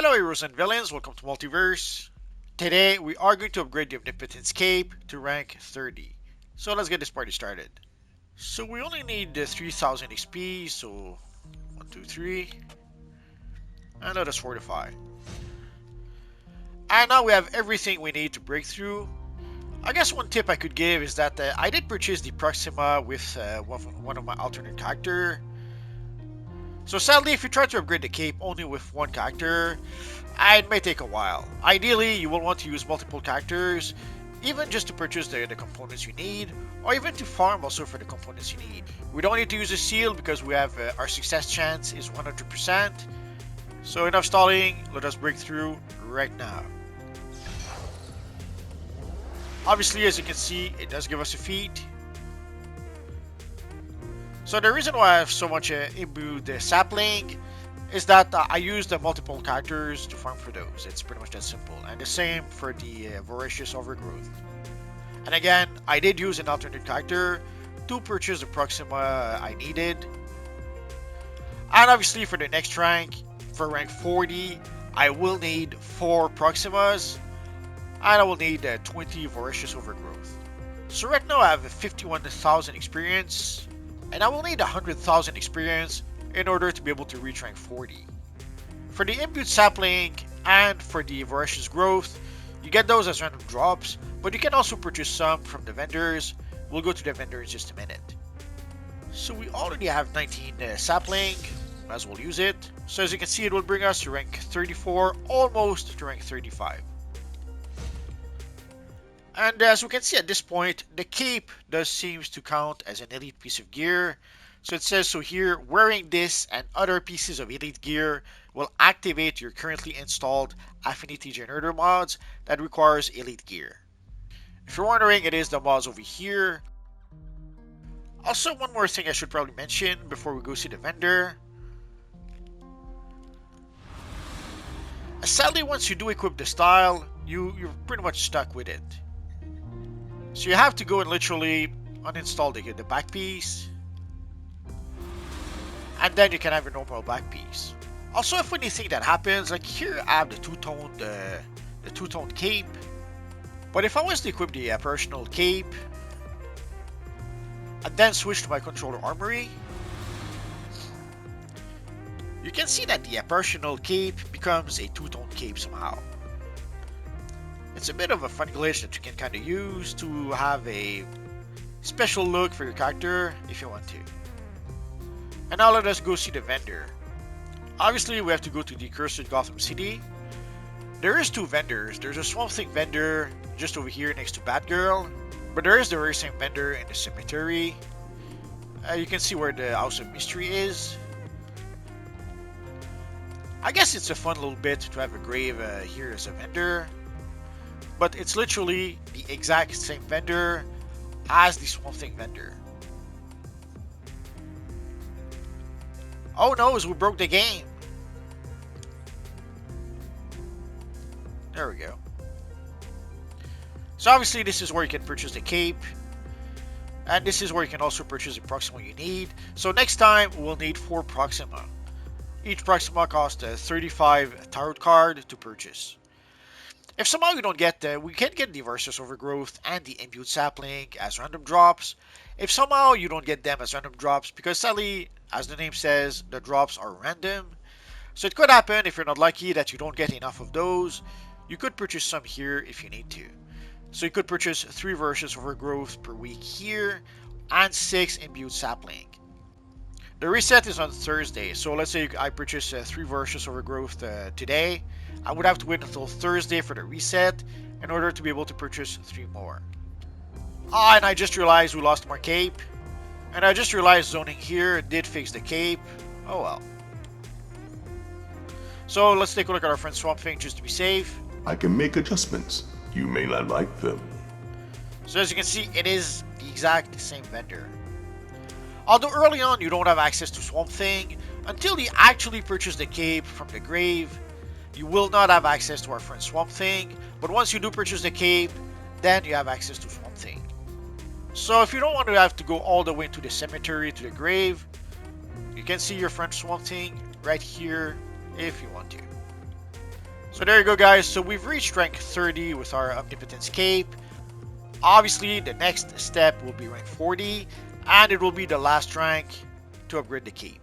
Hello heroes and villains, welcome to Multiverse. Today we are going to upgrade the Omnipotence Cape to rank 30. So let's get this party started. So we only need 3000 XP, so 1, 2, 3, and let us fortify. And now we have everything we need to break through. I guess one tip I could give is that I did purchase the Proxima with one of my alternate character. So sadly, if you try to upgrade the cape only with one character, it may take a while. Ideally, you will want to use multiple characters, even just to purchase the components you need, or even to farm also for the components you need. We don't need to use a seal because we have our success chance is 100%. So enough stalling, let us break through right now. Obviously, as you can see, it does give us a feat. So the reason why I have so much imbued sapling is that I use the multiple characters to farm for those. It's pretty much that simple. And the same for the voracious overgrowth. And again, I did use an alternate character to purchase the Proxima I needed. And obviously for the next rank, for rank 40, I will need 4 Proximas. And I will need 20 voracious overgrowth. So right now I have 51,000 experience. And I will need 100,000 experience in order to be able to reach rank 40. For the imbued sapling and for the voracious growth, you get those as random drops, but you can also purchase some from the vendors. We'll go to the vendor in just a minute. So we already have 19 sapling, might as well use it. So as you can see, it will bring us to rank 34, almost to rank 35. And as we can see at this point, the cape does seems to count as an elite piece of gear. So it says so here, wearing this and other pieces of elite gear will activate your currently installed affinity generator mods that requires elite gear. If you're wondering, it is the mods over here. Also, one more thing I should probably mention before we go see the vendor. Sadly, once you do equip the style, you're pretty much stuck with it. So you have to go and literally uninstall the back piece. And then you can have your normal back piece. Also, a funny thing that happens, like here I have the two-toned cape. But if I was to equip the personal cape and then switch to my controller armory, you can see that the personal cape becomes a two-toned cape somehow. It's a bit of a funny glitch that you can kind of use to have a special look for your character if you want to. And now let us go see the vendor. Obviously, we have to go to the Cursed Gotham City. There is 2 vendors. There's a Swamp Thing vendor just over here next to Batgirl. But there is the very same vendor in the cemetery. You can see where the House of Mystery is. I guess it's a fun little bit to have a grave here as a vendor. But it's literally the exact same vendor as the Swamp Thing vendor. Oh no, we broke the game. There we go. So obviously this is where you can purchase the cape. And this is where you can also purchase the Proxima you need. So next time we'll need 4 Proxima. Each Proxima costs 35 tarot card to purchase. If somehow you don't get we can get the Versus Overgrowth and the Imbued Sapling as random drops. If somehow you don't get them as random drops, because sadly, as the name says, the drops are random. So it could happen if you're not lucky that you don't get enough of those. You could purchase some here if you need to. So you could purchase 3 Versus Overgrowth per week here and 6 Imbued Sapling. The reset is on Thursday, so let's say I purchase 3 Versus Overgrowth today. I would have to wait until Thursday for the reset in order to be able to purchase 3 more. Ah, and I just realized we lost more cape. And I just realized zoning here did fix the cape. Oh well. So let's take a look at our friend Swamp Thing just to be safe. I can make adjustments. You may not like them. So as you can see, it is the exact same vendor. Although early on you don't have access to Swamp Thing, until you actually purchase the cape from the grave, you will not have access to our friend Swamp Thing. But once you do purchase the cape, then you have access to Swamp Thing. So if you don't want to have to go all the way to the cemetery, to the grave, you can see your friend Swamp Thing right here if you want to. So there you go, guys. So we've reached rank 30 with our Omnipotence Cape. Obviously, the next step will be rank 40, and it will be the last rank to upgrade the cape.